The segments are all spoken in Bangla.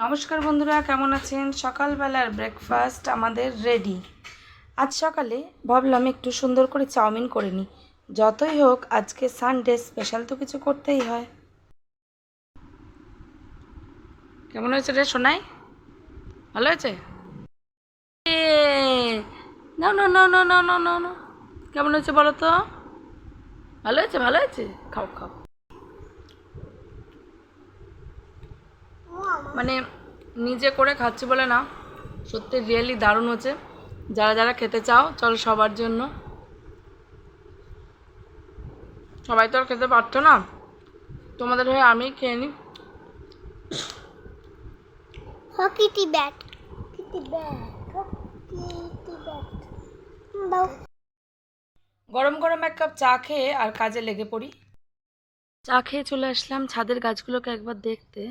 নমস্কার বন্ধুরা, কেমন আছেন? সকালবেলার ব্রেকফাস্ট আমাদের রেডি। আজ সকালে ভাবলাম একটু সুন্দর করে চাউমিন করে নিই। যতই হোক আজকে সানডে, স্পেশাল তো কিছু করতেই হয়। কেমন হয়েছে রে সোনাই? ভালো হয়েছে? নাও নাও নাও নাও নাও নাও নাও নাও। কেমন হয়েছে বলো তো? ভালো হয়েছে, ভালো হয়েছে। খাও খাও। মানে নিজে করে খাচ্ছি বলে না, সত্যি রিয়েলি দারুণ হচ্ছে। যারা যারা খেতে চাও চল, সবার জন্য। সবাই তো আর খেতে পারতো না, তোমাদের হয়ে আমি খেয়ে নিই। Kitty bat Kitty bat Kitty bat দাও। গরম গরম এক কাপ চা খেয়ে আর কাজে লেগে পড়ি। চা খেয়ে চলে আসলাম ছাদের গাছগুলোকে একবার দেখতে।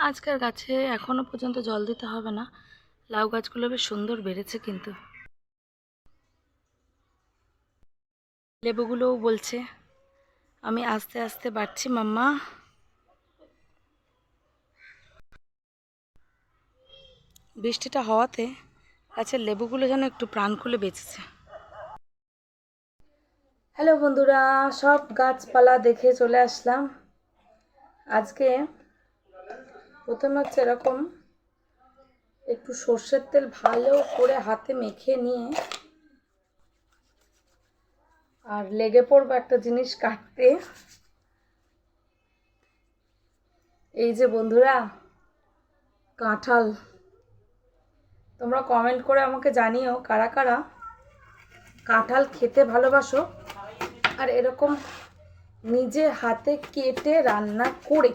আজকের গাছে এখনো পর্যন্ত জল দিতে হবে না, লাউ গাছগুলো বেশ সুন্দর বেড়েছে কিন্তু। লেবুগুলোও বলছে আমি আস্তে আস্তে বাড়ছি মাম্মা। বৃষ্টিটা হওয়াতে গাছের লেবুগুলো যেন একটু প্রাণ খুলে বেঁচেছে। হ্যালো বন্ধুরা, সব গাছপালা দেখে চলে আসলাম। আজকে প্রথমে হচ্ছে এরকম একটু সর্ষের তেল ভালো করে হাতে মেখে নিয়ে আর লেগে পড়বো একটা জিনিস কাটতে। এই যে বন্ধুরা, কাঁঠাল। তোমরা কমেন্ট করে আমাকে জানিও কারা কারা কাঁঠাল খেতে ভালোবাসো আর এরকম নিজে হাতে কেটে রান্না করে।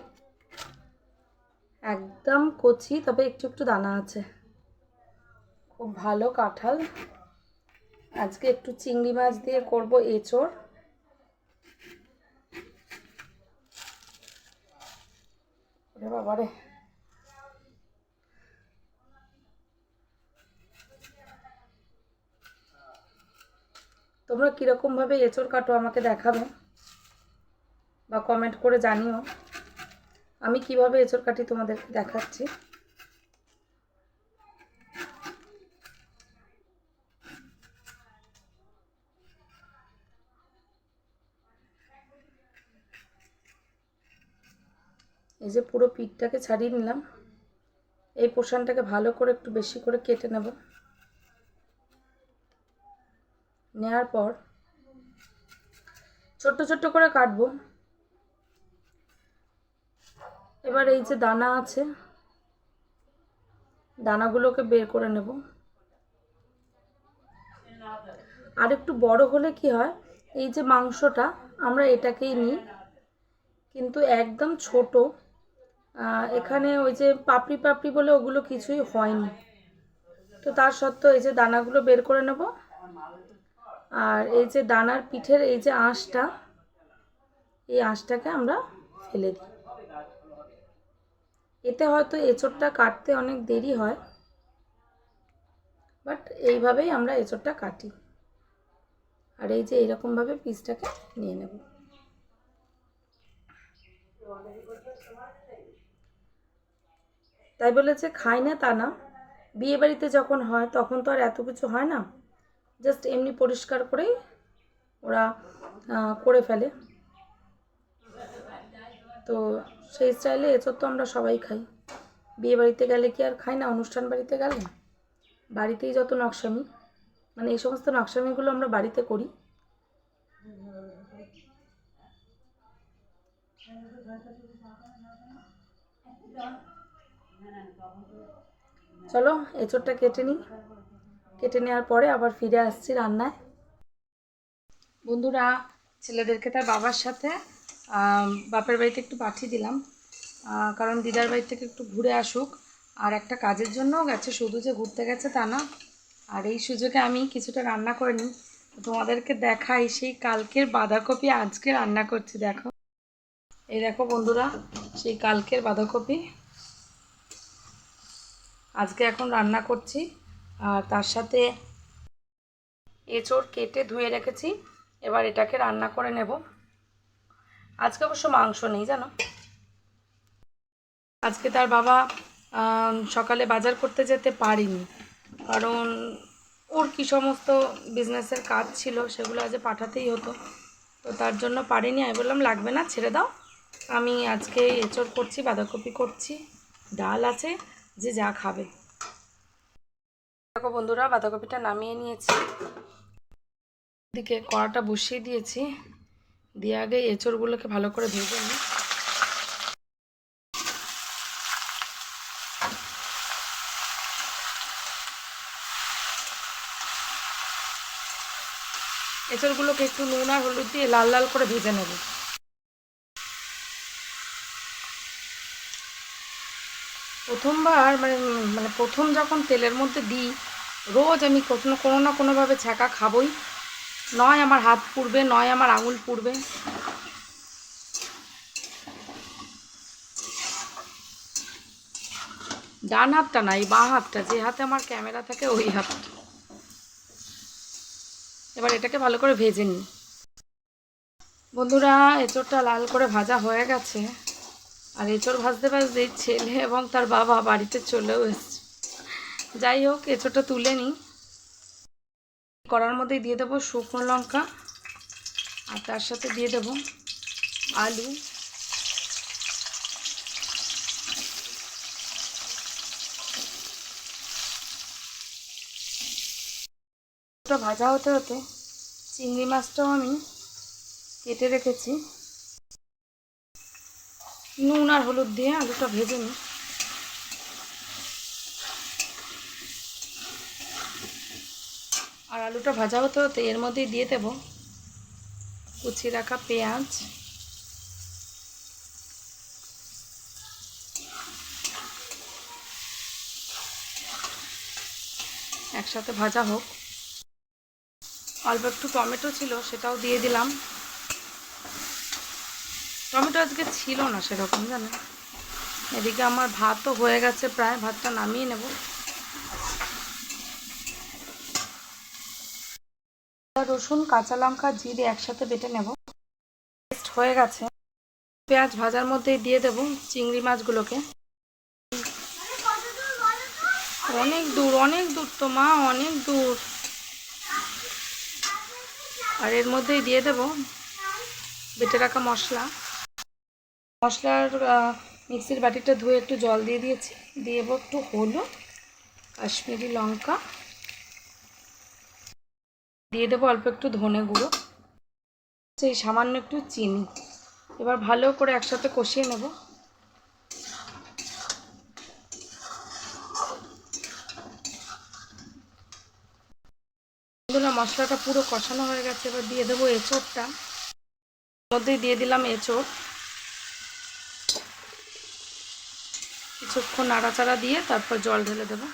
একদম কচি, তবে একটু একটু দানা আছে। খুব ভালো কাঁঠাল। আজকে একটু চিংড়ি মাছ দিয়ে করব এঁচোড়। বাবারে, তোমরা কীরকমভাবে এঁচোড় কাটো আমাকে দেখাবে বা কমেন্ট করে জানিও। আমি কিভাবে এঁচোড় কাটি তোমাদেরকে দেখাচ্ছি। এই যে পুরো পিঠটাকে ছাড়িয়ে নিলাম, এই পোর্শনটাকে ভালো করে একটু বেশি করে কেটে নেব। নেওয়ার পর ছোট্ট ছোট্ট করে কাটবো। এবার এই যে দানা আছে, দানাগুলোকে বের করে নেব। আর একটু বড় হলে কি হয়, এই যে মাংসটা আমরা এটাকেই নিই, কিন্তু একদম ছোট এখানে ওই যে পাপড়ি পাপড়ি বলে ওগুলো কিছুই হয়নি। তো তার সত্ত্বেও এই যে দানাগুলো বের করে নেব। আর এই যে দানার পিঠের এই যে আঁশটা, এই আঁশটাকে আমরা ফেলে দিই। এতে হয়তো এঁচোড়টা কাটতে অনেক দেরি হয়, বাট এইভাবেই আমরা এঁচোড়টা কাটি। আর এই যে এইরকমভাবে পিসটাকে নিয়ে নেব। তাই বলে যে খাই না তা না, বিয়ে বাড়িতে যখন হয় তখন তো আর এত কিছু হয় না, জাস্ট এমনি পরিষ্কার করেই ওরা করে ফেলে। তো সেই স্টাইলে এঁচোড় তো আমরা সবাই খাই। বিয়ে বাড়িতে গেলে কি আর খাই না? অনুষ্ঠান বাড়িতে গেলে বাড়িতেই যত নকশামি, মানে এই সমস্ত নকশামিগুলো আমরা বাড়িতে করি। চলো এঁচোড়টা কেটে নিই। কেটে নেওয়ার পরে আবার ফিরে আসছি রান্নায়। বন্ধুরা, ছেলেদেরকে তার বাবার সাথে বাপের বাড়িতে একটু পাঠিয়ে দিলাম, কারণ দিদার বাড়ি থেকে একটু ঘুরে আসুক। আর একটা কাজের জন্যও গেছে, শুধু যে ঘুরতে গেছে তা না। আর এই সুযোগে আমি কিছুটা রান্না করে নিই, তোমাদেরকে দেখাই। সেই কালকের বাঁধাকপি আজকে রান্না করছি, দেখো। এই দেখো বন্ধুরা, সেই কালকের বাঁধাকপি আজকে এখন রান্না করছি। আর তার সাথে এঁচোড় কেটে ধুয়ে রেখেছি, এবার এটাকে রান্না করে নেব। আজকে অবশ্য মাংস নেই জানো, আজকে তার বাবা সকালে বাজার করতে যেতে পারিনি, কারণ ওর কি সমস্ত বিজনেসের কাজ ছিল সেগুলো আজ পাঠাতেই হতো, তো তার জন্য পারিনি। আমি বললাম লাগবে না, ছেড়ে দাও, আমি আজকে এঁচড় করছি, বাঁধাকপি করছি, ডাল আছে, যে যা খাবে। দেখো বন্ধুরা, বাঁধাকপিটা নামিয়ে নিয়েছি, এদিকে কড়াটা বসিয়ে দিয়েছি, দিয়ে আগে এঁচড়গুলোকে ভালো করে ভেজে নিই। এঁচড়গুলোকে একটু নুন আর হলুদ দিয়ে লাল লাল করে ভেজে নেব। প্রথমবার মানে প্রথম যখন তেলের মধ্যে দিই, রোজ আমি কোনো না কোনোভাবে ছ্যাঁকা খাবই, নয় আমার হাত পুড়বে, নয় আমার আঙুল পুড়বে। ডান হাতটা না, এই বাঁ হাতটা, যে হাতে আমার ক্যামেরা থাকে ওই হাতটা। এবার এটাকে ভালো করে ভেজে নিই। বন্ধুরা, এঁচড়টা লাল করে ভাজা হয়ে গেছে, আর এঁচড় ভাজতে ভাজতে ছেলে এবং তার বাবা বাড়িতে চলেও এসছে। যাই হোক, এঁচড়টা তুলে নিই। কড়ার মধ্যে দিয়ে দেবো শুকনো লঙ্কা, আর তার সাথে দিয়ে দেব আলু, ওটা ভাজা হতে হতে চিংড়ি মাছটাও আমি কেটে রেখেছি, নুন আর হলুদ দিয়ে আলুটা ভেজে নিই। আর আলুটা ভাজা হতে হতে এর মধ্যেই দিয়ে দেব কুচি রাখা পেঁয়াজ, একসাথে ভাজা হোক। অল্প একটু টমেটো ছিল, সেটাও দিয়ে দিলাম। টমেটো আজকে ছিল না সেরকম, জানেন। এদিকে আমার ভাতও হয়ে গেছে প্রায়, ভাতটা নামিয়ে নেব। রসুন, কাঁচা লঙ্কা, জিরে একসাথে বেটে নেব। পেস্ট হয়ে গেছে। পেঁয়াজ ভাজার মধ্যেই দিয়ে দেব চিংড়ি মাছগুলোকে। অনেক দূর, অনেক দূর তো মা, অনেক দূর। আর এর মধ্যেই দিয়ে দেব বেটে রাখা মশলা। মশলার মিক্সির বাটিটা ধুয়ে একটু জল দিয়ে দিয়েছি, দিয়ে দেবো একটু হলুদ, কাশ্মীরি লঙ্কা, দিয়ে দেবো অল্প একটু ধনে গুঁড়ো, সেই সামান্য একটু চিনি। এবার ভালো করে একসাথে কষিয়ে নেব। বন্ধুরা, মশলাটা পুরো কষানো হয়ে গেছে, এবার দিয়ে দেবো এঁচড়টা। মধ্যেই দিয়ে দিলাম এঁচড়, কিছুক্ষণ নাড়াচাড়া দিয়ে তারপর জল ঢেলে দেবো।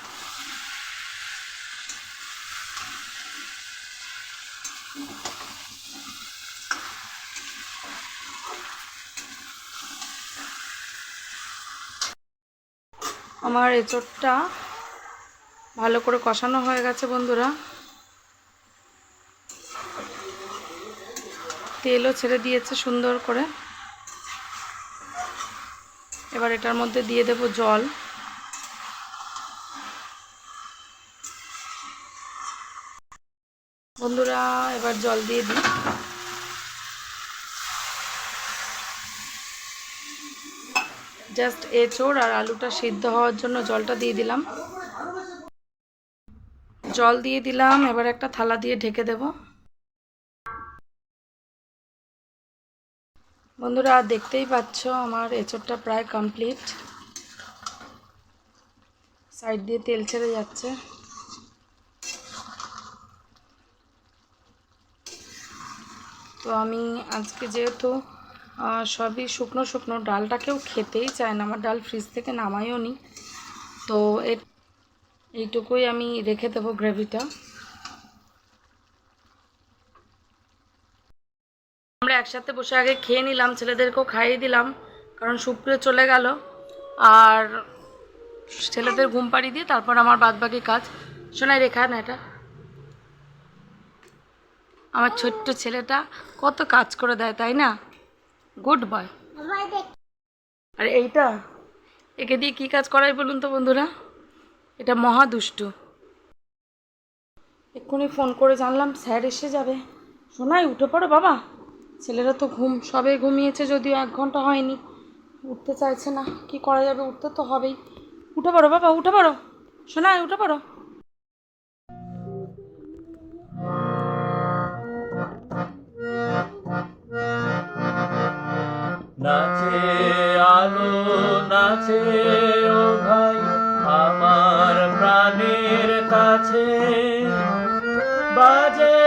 আমার এঁচড়টা ভালো করে কষানো হয়ে গেছে বন্ধুরা, তেলও ছেড়ে দিয়েছে সুন্দর করে। এবার এটার মধ্যে দিয়ে দেব জল। বন্ধুরা, এবার জল দিয়ে দিই। জাস্ট এঁচড় আর আলুটা সিদ্ধ হওয়ার জন্য জলটা দিয়ে দিলাম। জল দিয়ে দিলাম, এবার একটা থালা দিয়ে ঢেকে দেব। বন্ধুরা, দেখতেই পাচ্ছ আমার এঁচড়টা প্রায় কমপ্লিট, সাইড দিয়ে তেল ছেড়ে যাচ্ছে। তো আমি আজকে যেহেতু সবই শুকনো শুকনো, ডালটা কেউ খেতেই চায় না, আমার ডাল ফ্রিজ থেকে নামাইও নি, তো এইটুকুই আমি রেখে দেবো গ্রেভিটা। আমরা একসাথে বসে আগে খেয়ে নিলাম, ছেলেদেরকেও খাইয়ে দিলাম, কারণ সুপ্রিয় চলে গেল, আর ছেলেদের ঘুম পাড়িয়ে দিয়ে তারপর আমার বাদবাকি কাজ। শোনাই রেখা না, এটা আমার ছোট্ট ছেলেটা কত কাজ করে দেয়, তাই না? Good boy. আর এইটা একে দিয়ে কী কাজ করাই বলুন তো বন্ধুরা, এটা মহা দুষ্টু। এক্ষুনি ফোন করে জানলাম স্যার এসে যাবে। শোনাই উঠে পড়ো বাবা, ছেলেরা তো সবে ঘুমিয়েছে, যদিও 1 ঘন্টা হয়নি, উঠতে চাইছে না, কি করা যাবে, উঠতে তো হবেই। উঠে পড়ো বাবা, উঠে পড়ো, শোনাই উঠে পড়ো। নাচে আলো নাচে ও ভাই আমার প্রাণের কাছে, বাজে